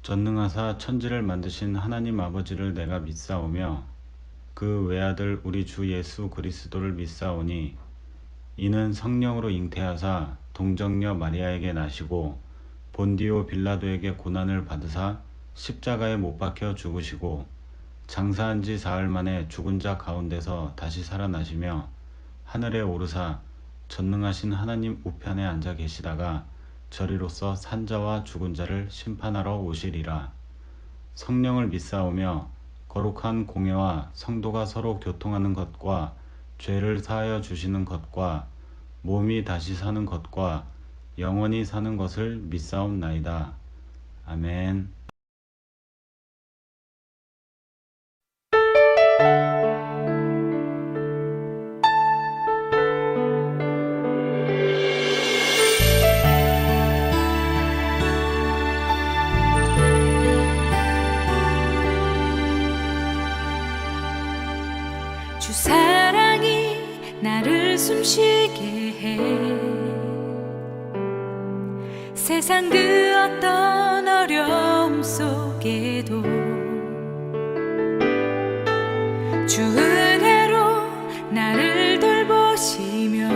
전능하사 천지를 만드신 하나님 아버지를 내가 믿사오며 그 외아들 우리 주 예수 그리스도를 믿사오니 이는 성령으로 잉태하사 동정녀 마리아에게 나시고 본디오 빌라도에게 고난을 받으사 십자가에 못 박혀 죽으시고 장사한 지 사흘 만에 죽은 자 가운데서 다시 살아나시며 하늘에 오르사 전능하신 하나님 우편에 앉아 계시다가 저리로서 산자와 죽은 자를 심판하러 오시리라. 성령을 믿사오며 거룩한 공예와 성도가 서로 교통하는 것과 죄를 사하여 주시는 것과 몸이 다시 사는 것과 영원히 사는 것을 믿사옵나이다. 아멘. 주 사랑이 나를 숨쉬게 해 세상 그 어떤 어려움 속에도 주 은혜로 나를 돌보시며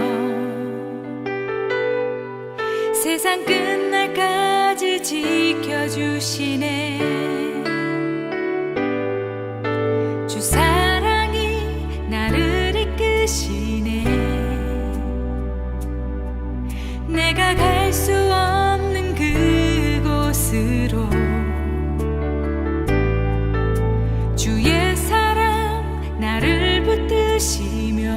세상 끝날까지 지켜주시네. 주 사랑이 나를 이끄시네. 내가 갈 수 없는 그곳으로 주의 사랑 나를 붙드시며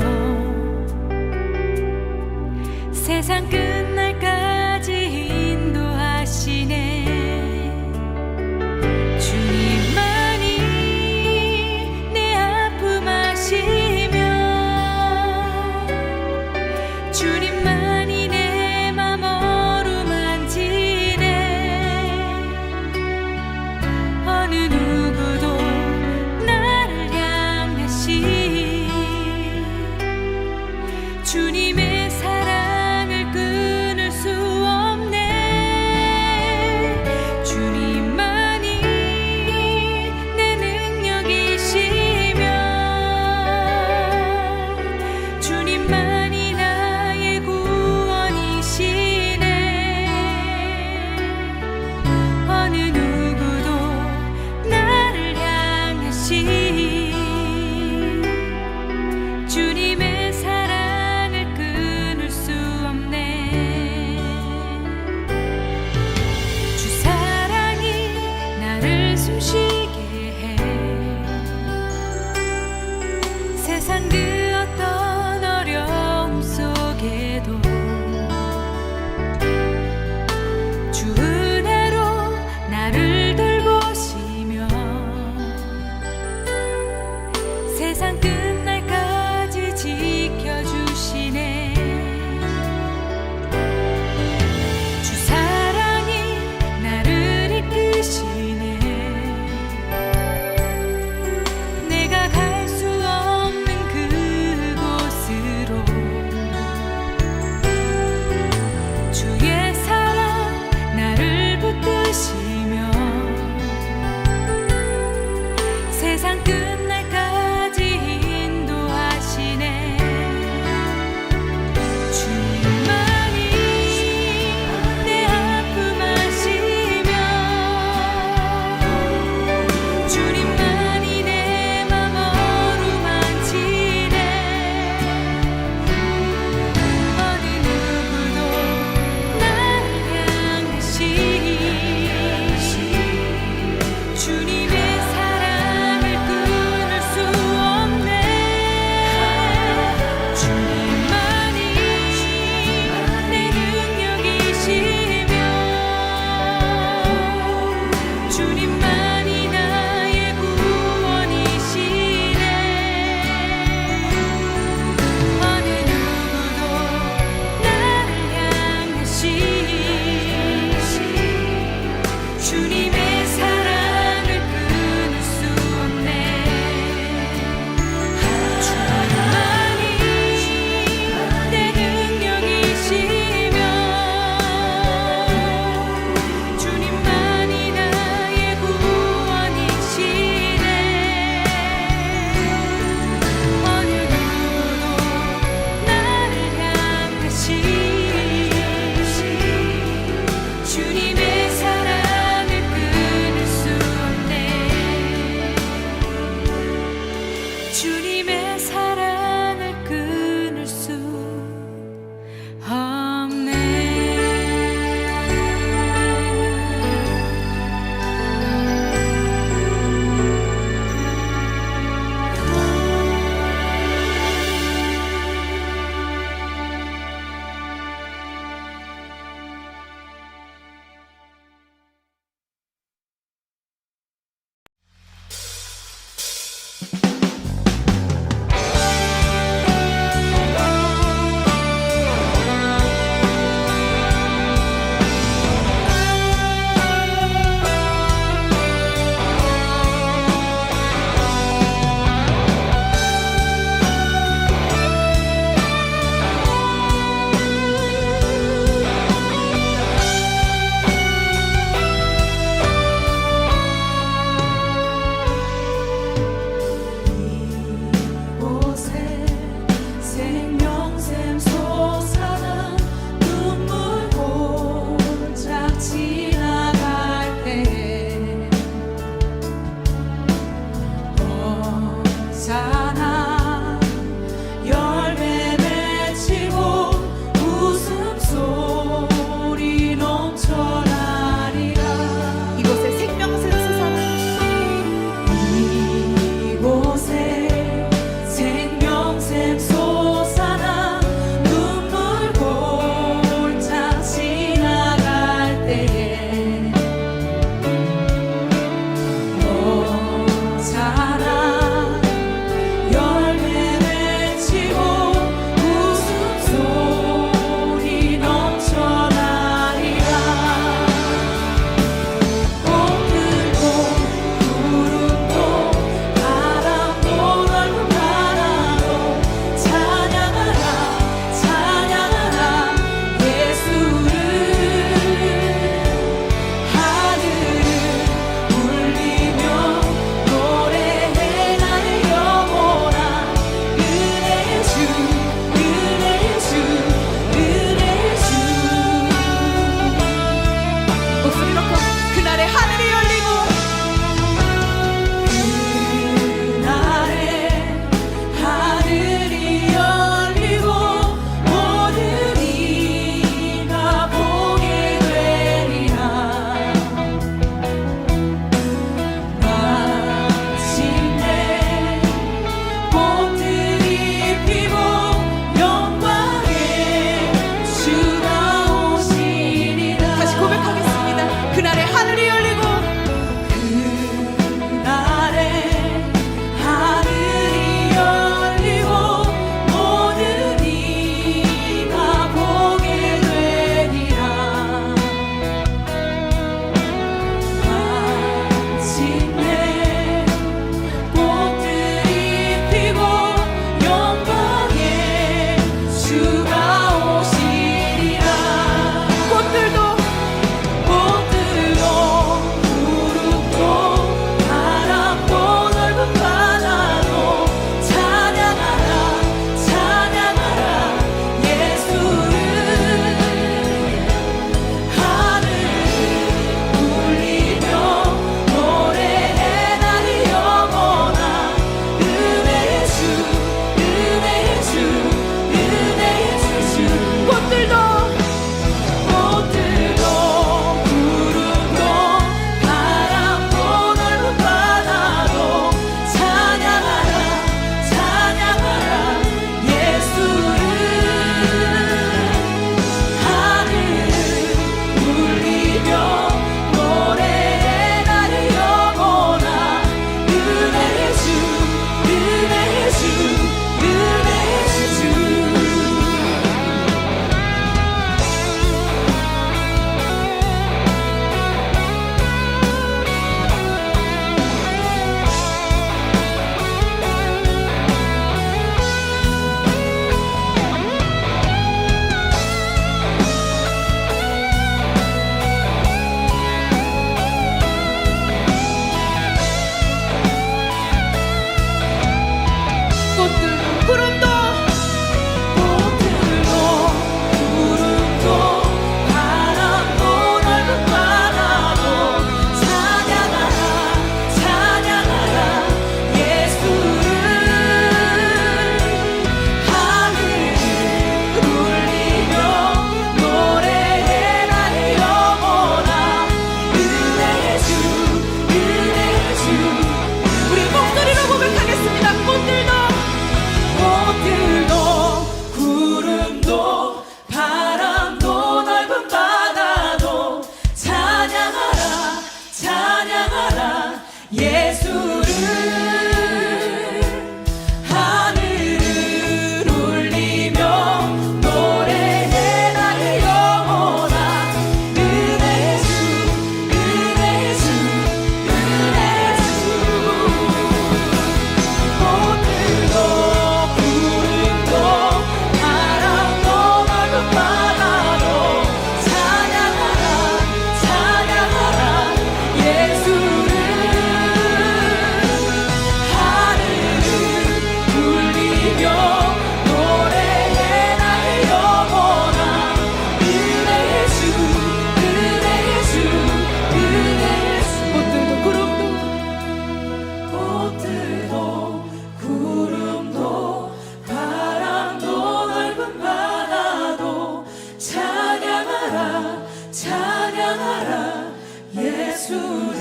세상 끝날까지 인도하시네. 주님만이 내 아픔 아시며 주님만이 내 맘 어루만지네. 어느 누구도 나를 향하시 주님의 사랑을 끊을 수 없네. 주님만이 내 능력이시며 주님만이 나의 구원이시네. 어느 누구도 나를 향하시 주님의 사랑을 끊을 수 없네. 주 사랑이 나를 숨쉬게 해 세상 그 어떤 어려움 속에도 주 은혜로 나를 돌보시며 세상 끝날까지 지켜주시네. 주 사랑이 나를 이끄시네. 내가 갈 수 없는 그곳으로 주의 사랑 나를 붙드시며 세상 끝날까지 인도하시네. 주님만이 내 아픔 아시며 주님만이 내 맘 어루만지네. 어느 누구도 나를 향하시 주님의 사랑을 끊을 수 없네. 주님만이 내 능력이시며 주님만이 나의 구원이시네. 어느 누구도 나를 향하시 주님의 사랑을 끊을 수 없네. 주님만이 내 능력이시며 주님만이 나의 예수를 하늘을 울리며 노래해 나의 영혼아 은혜의 주 은혜의 주 은혜의 주 꽃들도 구름도 바람도 넓은 바다도 찬양하라 찬양하라 예수를 하늘을 울리며 노래해 나의 영혼아 은혜의 주 은혜의 주 은혜의 주 꽃들도 구름도 바람도 넓은 바다도 찬양하라 찬양하라 예수를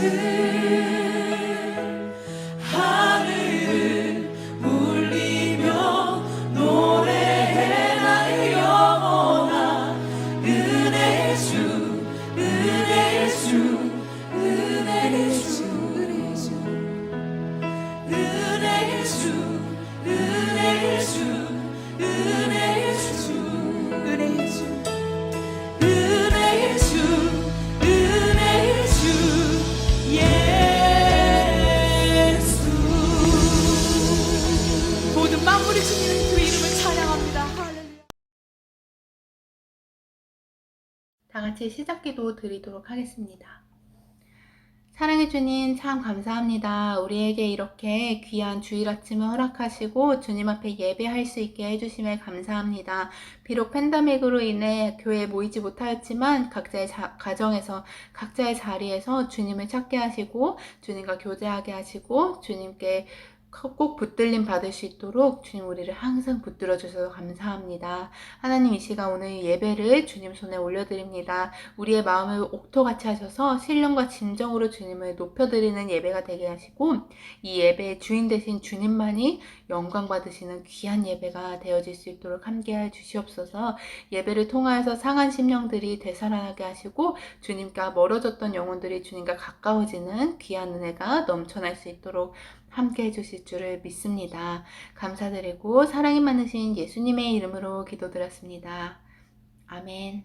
하늘을 울리며 노래해 나의 영혼아 은혜의 주 은혜의 주 은혜의 주 은혜의 주 은혜의 주 은혜의 주 은혜의 주 은혜의 주 은혜의 주 은혜의 주 예수 모든 만물이 주님의 그 이름을 찬양합니다. 할렐루야. 다 같이 시작기도 드리도록 하겠습니다. 사랑해 주님 참 감사합니다. 우리에게 이렇게 귀한 주일 아침을 허락하시고 주님 앞에 예배할 수 있게 해주심에 감사합니다. 비록 팬데믹으로 인해 교회에 모이지 못하였지만 각자의 가정에서 각자의 자리에서 주님을 찾게 하시고 주님과 교제하게 하시고 주님께 꼭 붙들림 받을 수 있도록 주님 우리를 항상 붙들어 주셔서 감사합니다. 하나님 이 시간 오늘 예배를 주님 손에 올려드립니다. 우리의 마음을 옥토같이 하셔서 신령과 진정으로 주님을 높여드리는 예배가 되게 하시고 이 예배의 주인 되신 주님만이 영광 받으시는 귀한 예배가 되어질 수 있도록 함께해 주시옵소서. 예배를 통하여서 상한 심령들이 되살아나게 하시고 주님과 멀어졌던 영혼들이 주님과 가까워지는 귀한 은혜가 넘쳐날 수 있도록 함께 해주실 줄을 믿습니다. 감사드리고 사랑이 많으신 예수님의 이름으로 기도드렸습니다. 아멘.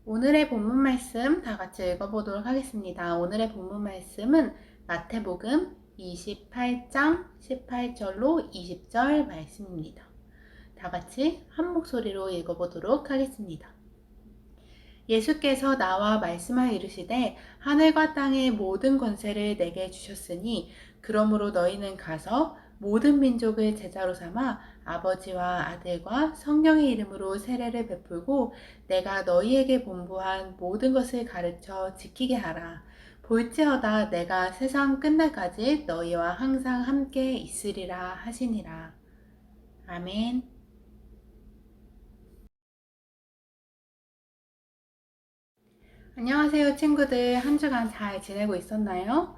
오늘의 본문 말씀 다 같이 읽어보도록 하겠습니다. 오늘의 본문 말씀은 마태복음 28장 18절로 20절 말씀입니다. 다 같이 한 목소리로 읽어보도록 하겠습니다. 예수께서 나와 말씀하여 이르시되 하늘과 땅의 모든 권세를 내게 주셨으니 그러므로 너희는 가서 모든 민족을 제자로 삼아 아버지와 아들과 성령의 이름으로 세례를 베풀고 내가 너희에게 본부한 모든 것을 가르쳐 지키게 하라. 볼지어다 내가 세상 끝날까지 너희와 항상 함께 있으리라 하시니라. 아멘. 안녕하세요 친구들. 한 주간 잘 지내고 있었나요?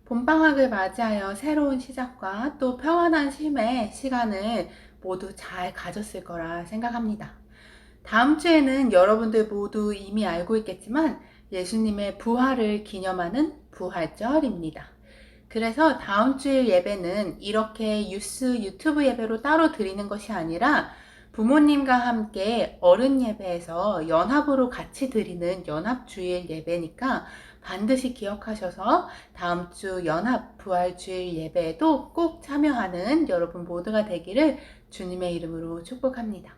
봄방학을 맞이하여 새로운 시작과 또 평안한 쉼의 시간을 모두 잘 가졌을 거라 생각합니다. 다음 주에는 여러분들 모두 이미 알고 있겠지만 예수님의 부활을 기념하는 부활절입니다. 그래서 다음 주일 예배는 이렇게 유튜브 예배로 따로 드리는 것이 아니라 부모님과 함께 어른 예배에서 연합으로 같이 드리는 연합주일 예배니까 반드시 기억하셔서 다음 주 연합 부활주일 예배에도 꼭 참여하는 여러분 모두가 되기를 주님의 이름으로 축복합니다.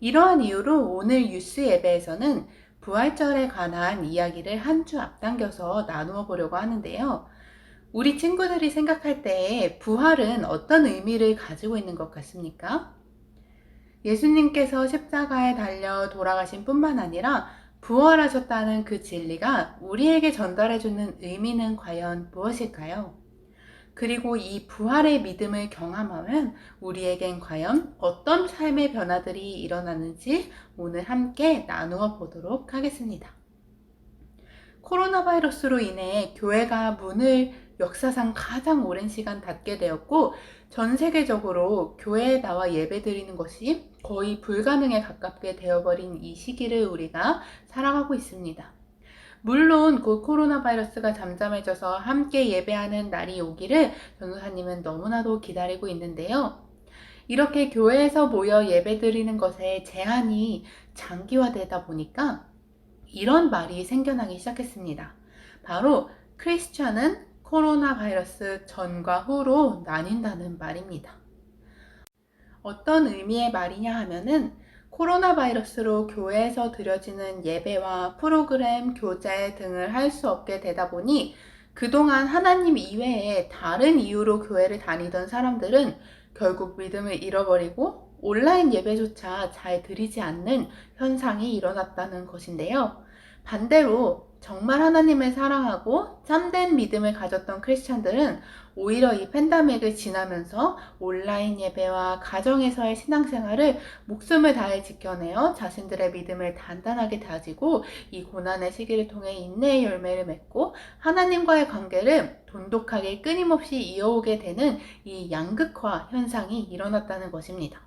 이러한 이유로 오늘 유스 예배에서는 부활절에 관한 이야기를 한 주 앞당겨서 나누어 보려고 하는데요. 우리 친구들이 생각할 때 부활은 어떤 의미를 가지고 있는 것 같습니까? 예수님께서 십자가에 달려 돌아가신 뿐만 아니라 부활하셨다는 그 진리가 우리에게 전달해주는 의미는 과연 무엇일까요? 그리고 이 부활의 믿음을 경험하면 우리에겐 과연 어떤 삶의 변화들이 일어나는지 오늘 함께 나누어 보도록 하겠습니다. 코로나 바이러스로 인해 교회가 문을 역사상 가장 오랜 시간 닫게 되었고 전 세계적으로 교회에 나와 예배드리는 것이 거의 불가능에 가깝게 되어버린 이 시기를 우리가 살아가고 있습니다. 물론 곧 코로나 바이러스가 잠잠해져서 함께 예배하는 날이 오기를 전도사님은 너무나도 기다리고 있는데요. 이렇게 교회에서 모여 예배드리는 것에 제한이 장기화되다 보니까 이런 말이 생겨나기 시작했습니다. 바로 크리스천은 코로나 바이러스 전과 후로 나뉜다는 말입니다. 어떤 의미의 말이냐 하면은 코로나 바이러스로 교회에서 드려지는 예배와 프로그램, 교제 등을 할 수 없게 되다 보니 그동안 하나님 이외에 다른 이유로 교회를 다니던 사람들은 결국 믿음을 잃어버리고 온라인 예배조차 잘 드리지 않는 현상이 일어났다는 것인데요. 반대로 정말 하나님을 사랑하고 참된 믿음을 가졌던 크리스찬들은 오히려 이 팬데믹을 지나면서 온라인 예배와 가정에서의 신앙생활을 목숨을 다해 지켜내어 자신들의 믿음을 단단하게 다지고 이 고난의 시기를 통해 인내의 열매를 맺고 하나님과의 관계를 돈독하게 끊임없이 이어오게 되는 이 양극화 현상이 일어났다는 것입니다.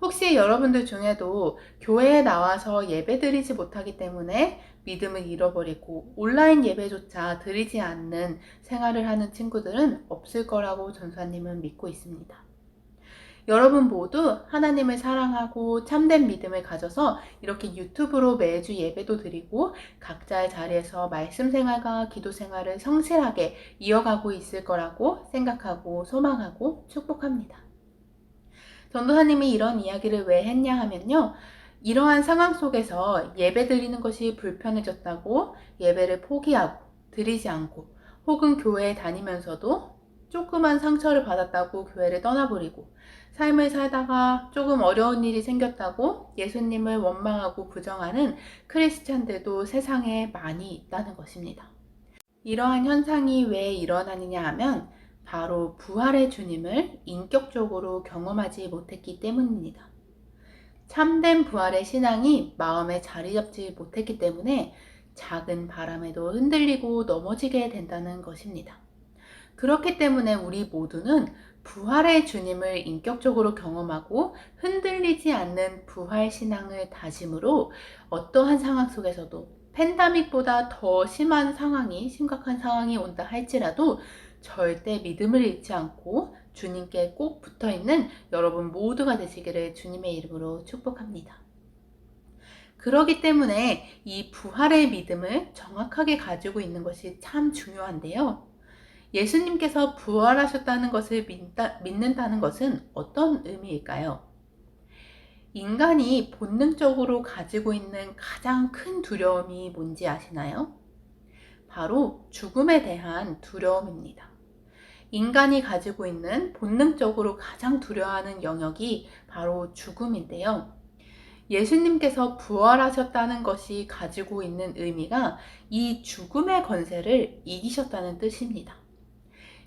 혹시 여러분들 중에도 교회에 나와서 예배드리지 못하기 때문에 믿음을 잃어버리고 온라인 예배조차 드리지 않는 생활을 하는 친구들은 없을 거라고 전사님은 믿고 있습니다. 여러분 모두 하나님을 사랑하고 참된 믿음을 가져서 이렇게 유튜브로 매주 예배도 드리고 각자의 자리에서 말씀 생활과 기도 생활을 성실하게 이어가고 있을 거라고 생각하고 소망하고 축복합니다. 전도사님이 이런 이야기를 왜 했냐 하면요. 이러한 상황 속에서 예배 드리는 것이 불편해졌다고 예배를 포기하고 드리지 않고 혹은 교회에 다니면서도 조그만 상처를 받았다고 교회를 떠나버리고 삶을 살다가 조금 어려운 일이 생겼다고 예수님을 원망하고 부정하는 크리스찬들도 세상에 많이 있다는 것입니다. 이러한 현상이 왜 일어나느냐 하면 바로 부활의 주님을 인격적으로 경험하지 못했기 때문입니다. 참된 부활의 신앙이 마음에 자리 잡지 못했기 때문에 작은 바람에도 흔들리고 넘어지게 된다는 것입니다. 그렇기 때문에 우리 모두는 부활의 주님을 인격적으로 경험하고 흔들리지 않는 부활 신앙을 다짐으로 어떠한 상황 속에서도 팬데믹보다 더 심한 상황이, 심각한 상황이 온다 할지라도 절대 믿음을 잃지 않고 주님께 꼭 붙어있는 여러분 모두가 되시기를 주님의 이름으로 축복합니다. 그렇기 때문에 이 부활의 믿음을 정확하게 가지고 있는 것이 참 중요한데요. 예수님께서 부활하셨다는 것을 믿는다는 것은 어떤 의미일까요? 인간이 본능적으로 가지고 있는 가장 큰 두려움이 뭔지 아시나요? 바로 죽음에 대한 두려움입니다. 인간이 가지고 있는 본능적으로 가장 두려워하는 영역이 바로 죽음인데요. 예수님께서 부활하셨다는 것이 가지고 있는 의미가 이 죽음의 권세를 이기셨다는 뜻입니다.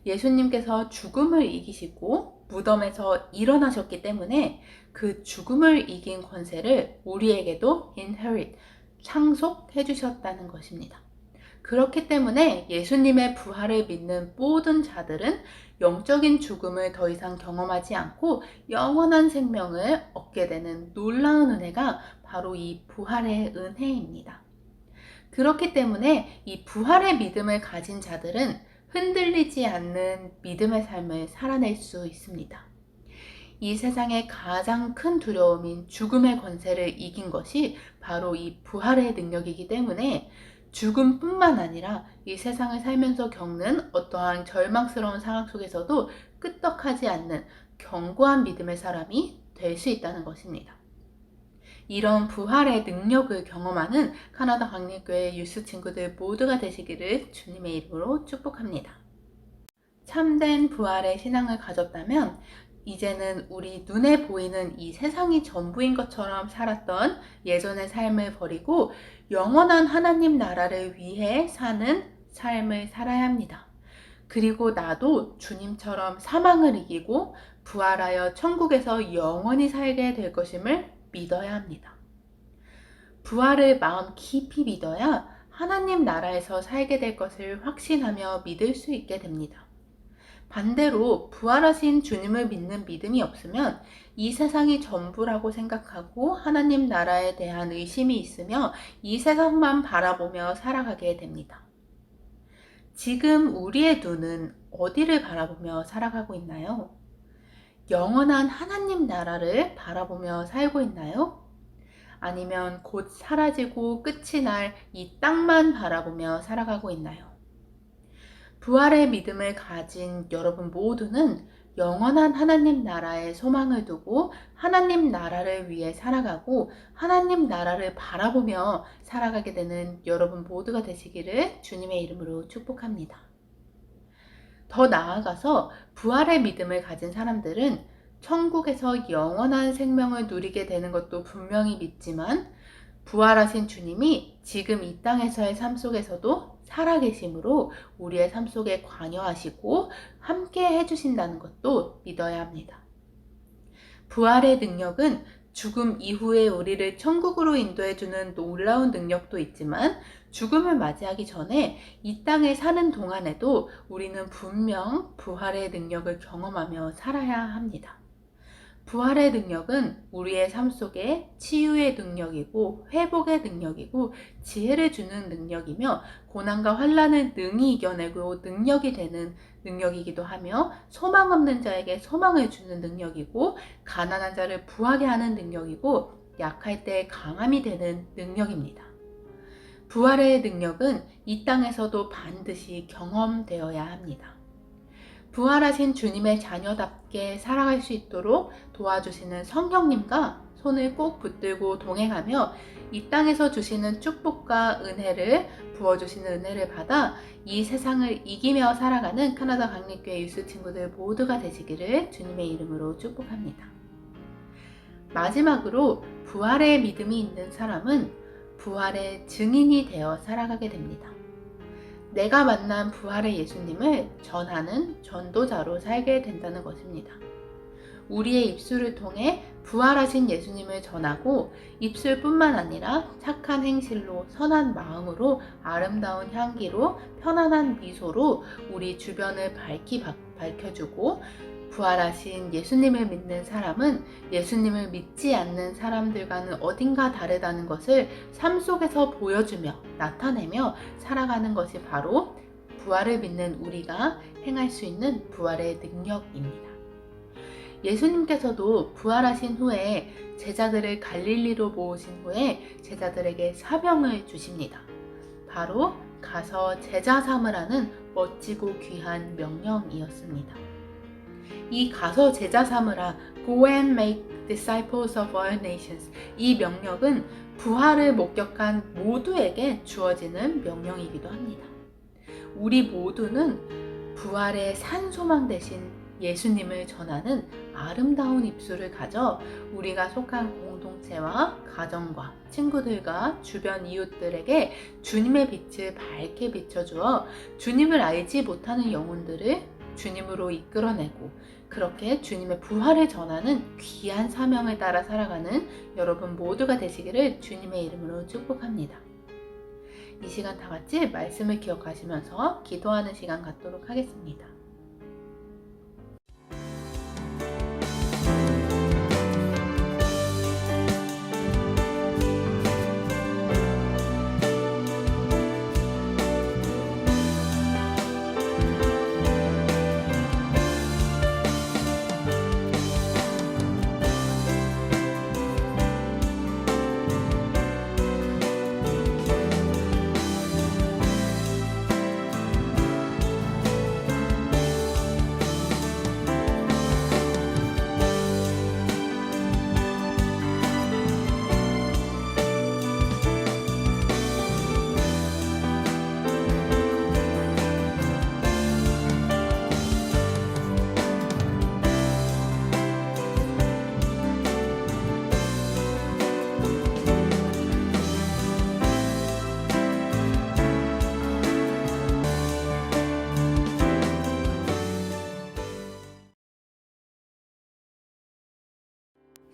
예수님께서 죽음을 이기시고 무덤에서 일어나셨기 때문에 그 죽음을 이긴 권세를 우리에게도 inherit, 상속해 주셨다는 것입니다. 그렇기 때문에 예수님의 부활을 믿는 모든 자들은 영적인 죽음을 더 이상 경험하지 않고 영원한 생명을 얻게 되는 놀라운 은혜가 바로 이 부활의 은혜입니다. 그렇기 때문에 이 부활의 믿음을 가진 자들은 흔들리지 않는 믿음의 삶을 살아낼 수 있습니다. 이 세상의 가장 큰 두려움인 죽음의 권세를 이긴 것이 바로 이 부활의 능력이기 때문에 죽음뿐만 아니라 이 세상을 살면서 겪는 어떠한 절망스러운 상황 속에서도 끄떡하지 않는 견고한 믿음의 사람이 될 수 있다는 것입니다. 이런 부활의 능력을 경험하는 카나다 광림교회 유스 친구들 모두가 되시기를 주님의 이름으로 축복합니다. 참된 부활의 신앙을 가졌다면 이제는 우리 눈에 보이는 이 세상이 전부인 것처럼 살았던 예전의 삶을 버리고 영원한 하나님 나라를 위해 사는 삶을 살아야 합니다. 그리고 나도 주님처럼 사망을 이기고 부활하여 천국에서 영원히 살게 될 것임을 믿어야 합니다. 부활을 마음 깊이 믿어야 하나님 나라에서 살게 될 것을 확신하며 믿을 수 있게 됩니다. 반대로 부활하신 주님을 믿는 믿음이 없으면 이 세상이 전부라고 생각하고 하나님 나라에 대한 의심이 있으며 이 세상만 바라보며 살아가게 됩니다. 지금 우리의 눈은 어디를 바라보며 살아가고 있나요? 영원한 하나님 나라를 바라보며 살고 있나요? 아니면 곧 사라지고 끝이 날 이 땅만 바라보며 살아가고 있나요? 부활의 믿음을 가진 여러분 모두는 영원한 하나님 나라에 소망을 두고 하나님 나라를 위해 살아가고 하나님 나라를 바라보며 살아가게 되는 여러분 모두가 되시기를 주님의 이름으로 축복합니다. 더 나아가서 부활의 믿음을 가진 사람들은 천국에서 영원한 생명을 누리게 되는 것도 분명히 믿지만 부활하신 주님이 지금 이 땅에서의 삶 속에서도 살아계심으로 우리의 삶 속에 관여하시고 함께 해주신다는 것도 믿어야 합니다. 부활의 능력은 죽음 이후에 우리를 천국으로 인도해주는 놀라운 능력도 있지만 죽음을 맞이하기 전에 이 땅에 사는 동안에도 우리는 분명 부활의 능력을 경험하며 살아야 합니다. 부활의 능력은 우리의 삶 속에 치유의 능력이고 회복의 능력이고 지혜를 주는 능력이며 고난과 환난을 능히 이겨내고 능력이 되는 능력이기도 하며 소망 없는 자에게 소망을 주는 능력이고 가난한 자를 부하게 하는 능력이고 약할 때 강함이 되는 능력입니다. 부활의 능력은 이 땅에서도 반드시 경험되어야 합니다. 부활하신 주님의 자녀답게 살아갈 수 있도록 도와주시는 성령님과 손을 꼭 붙들고 동행하며 이 땅에서 주시는 축복과 은혜를 부어주시는 은혜를 받아 이 세상을 이기며 살아가는 카나다 강립교회 유스 친구들 모두가 되시기를 주님의 이름으로 축복합니다. 마지막으로 부활의 믿음이 있는 사람은 부활의 증인이 되어 살아가게 됩니다. 내가 만난 부활의 예수님을 전하는 전도자로 살게 된다는 것입니다. 우리의 입술을 통해 부활하신 예수님을 전하고 입술뿐만 아니라 착한 행실로 선한 마음으로 아름다운 향기로 편안한 미소로 우리 주변을 밝혀주고 부활하신 예수님을 믿는 사람은 예수님을 믿지 않는 사람들과는 어딘가 다르다는 것을 삶 속에서 보여주며 나타내며 살아가는 것이 바로 부활을 믿는 우리가 행할 수 있는 부활의 능력입니다. 예수님께서도 부활하신 후에 제자들을 갈릴리로 모으신 후에 제자들에게 사명을 주십니다. 바로 가서 제자 삼으라는 멋지고 귀한 명령이었습니다. 이 가서 제자 삼으라, Go and make disciples of all nations. 이 명령은 부활을 목격한 모두에게 주어지는 명령이기도 합니다. 우리 모두는 부활의 산 소망 대신 예수님을 전하는 아름다운 입술을 가져 우리가 속한 공동체와 가정과 친구들과 주변 이웃들에게 주님의 빛을 밝게 비춰주어 주님을 알지 못하는 영혼들을 주님으로 이끌어내고 그렇게 주님의 부활을 전하는 귀한 사명을 따라 살아가는 여러분 모두가 되시기를 주님의 이름으로 축복합니다. 이 시간 다 같이 말씀을 기억하시면서 기도하는 시간 갖도록 하겠습니다.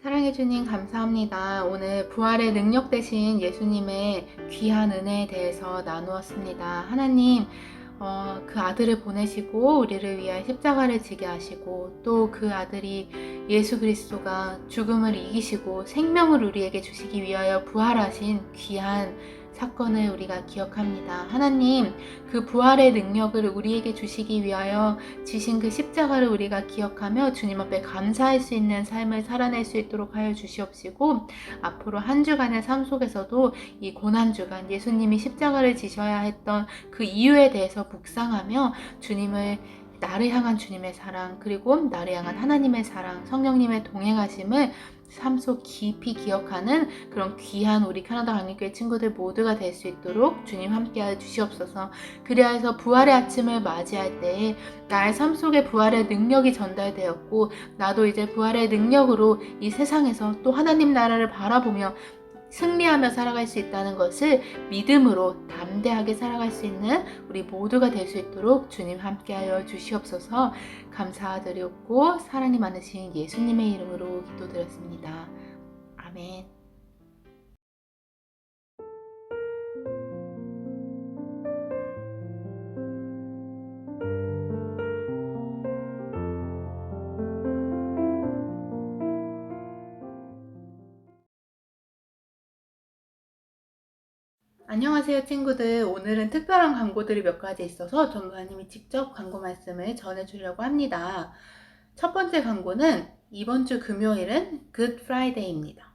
사랑해 주님 감사합니다. 오늘 부활의 능력 되신 예수님의 귀한 은혜에 대해서 나누었습니다. 하나님, 그 아들을 보내시고 우리를 위하여 십자가를 지게 하시고 또 그 아들이 예수 그리스도가 죽음을 이기시고 생명을 우리에게 주시기 위하여 부활하신 귀한 사건을 우리가 기억합니다. 하나님, 그 부활의 능력을 우리에게 주시기 위하여 지신 그 십자가를 우리가 기억하며 주님 앞에 감사할 수 있는 삶을 살아낼 수 있도록 하여 주시옵시고, 앞으로 한 주간의 삶 속에서도 이 고난주간 예수님이 십자가를 지셔야 했던 그 이유에 대해서 묵상하며 주님을, 나를 향한 주님의 사랑, 그리고 나를 향한 하나님의 사랑, 성령님의 동행하심을 삶 속 깊이 기억하는 그런 귀한 우리 캐나다 강림교회 친구들 모두가 될 수 있도록 주님 함께하여 주시옵소서. 그리하여서 부활의 아침을 맞이할 때에 나의 삶 속에 부활의 능력이 전달되었고, 나도 이제 부활의 능력으로 이 세상에서 또 하나님 나라를 바라보며 승리하며 살아갈 수 있다는 것을 믿음으로 담대하게 살아갈 수 있는 우리 모두가 될 수 있도록 주님 함께하여 주시옵소서. 감사드렸고 사랑이 많으신 예수님의 이름으로 기도드렸습니다. 아멘. 안녕하세요 친구들. 오늘은 특별한 광고들이 몇 가지 있어서 전도사님이 직접 광고 말씀을 전해주려고 합니다. 첫 번째 광고는 이번 주 금요일은 굿 프라이데이입니다.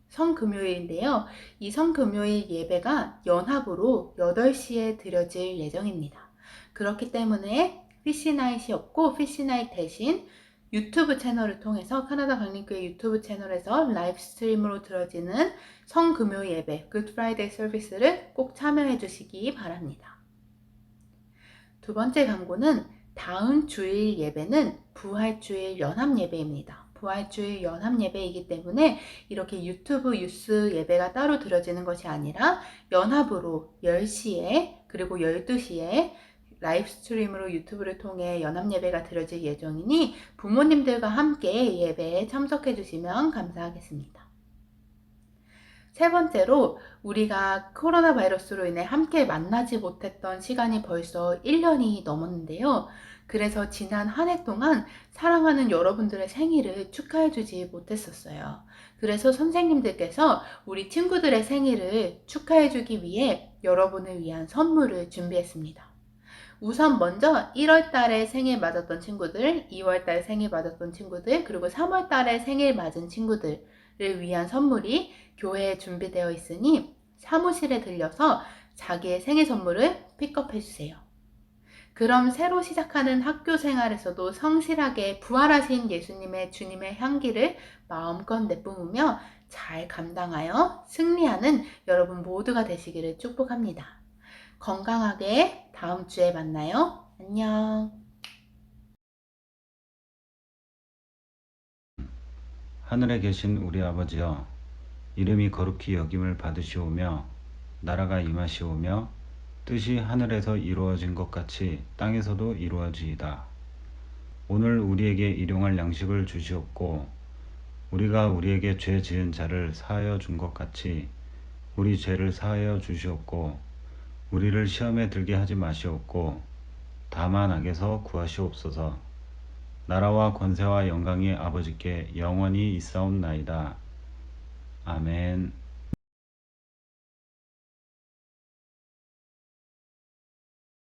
성금요일인데요. 이 성금요일 예배가 연합으로 8시에 드려질 예정입니다. 그렇기 때문에 피시나잇이 없고 피시나잇 대신 유튜브 채널을 통해서 캐나다 강림교회 유튜브 채널에서 라이브 스트림으로 들어지는 성금요 예배, 굿 프라이데이 서비스를 꼭 참여해 주시기 바랍니다. 두 번째 광고는 다음 주일 예배는 부활주일 연합 예배입니다. 부활주일 연합 예배이기 때문에 이렇게 유튜브 유스 예배가 따로 드려지는 것이 아니라 연합으로 10시에 그리고 12시에 라이브 스트림으로 유튜브를 통해 연합 예배가 드려질 예정이니 부모님들과 함께 예배에 참석해 주시면 감사하겠습니다. 세 번째로 우리가 코로나 바이러스로 인해 함께 만나지 못했던 시간이 벌써 1년이 넘었는데요. 그래서 지난 한 해 동안 사랑하는 여러분들의 생일을 축하해 주지 못했었어요. 그래서 선생님들께서 우리 친구들의 생일을 축하해 주기 위해 여러분을 위한 선물을 준비했습니다. 우선 먼저 1월 달에 생일 맞았던 친구들, 2월 달에 생일 맞았던 친구들, 그리고 3월 달에 생일 맞은 친구들을 위한 선물이 교회에 준비되어 있으니 사무실에 들려서 자기의 생일 선물을 픽업해 주세요. 그럼 새로 시작하는 학교 생활에서도 성실하게 부활하신 예수님의 주님의 향기를 마음껏 내뿜으며 잘 감당하여 승리하는 여러분 모두가 되시기를 축복합니다. 건강하게 다음 주에 만나요. 안녕. 하늘에 계신 우리 아버지여, 이름이 거룩히 여김을 받으시오며 나라가 임하시오며 뜻이 하늘에서 이루어진 것 같이 땅에서도 이루어지이다. 오늘 우리에게 일용할 양식을 주시옵고 우리가 우리에게 죄 지은 자를 사하여 준 것 같이 우리 죄를 사하여 주시옵고 우리를 시험에 들게 하지 마시옵고 다만 악에서 구하시옵소서. 나라와 권세와 영광이 아버지께 영원히 있사옵나이다. 아멘.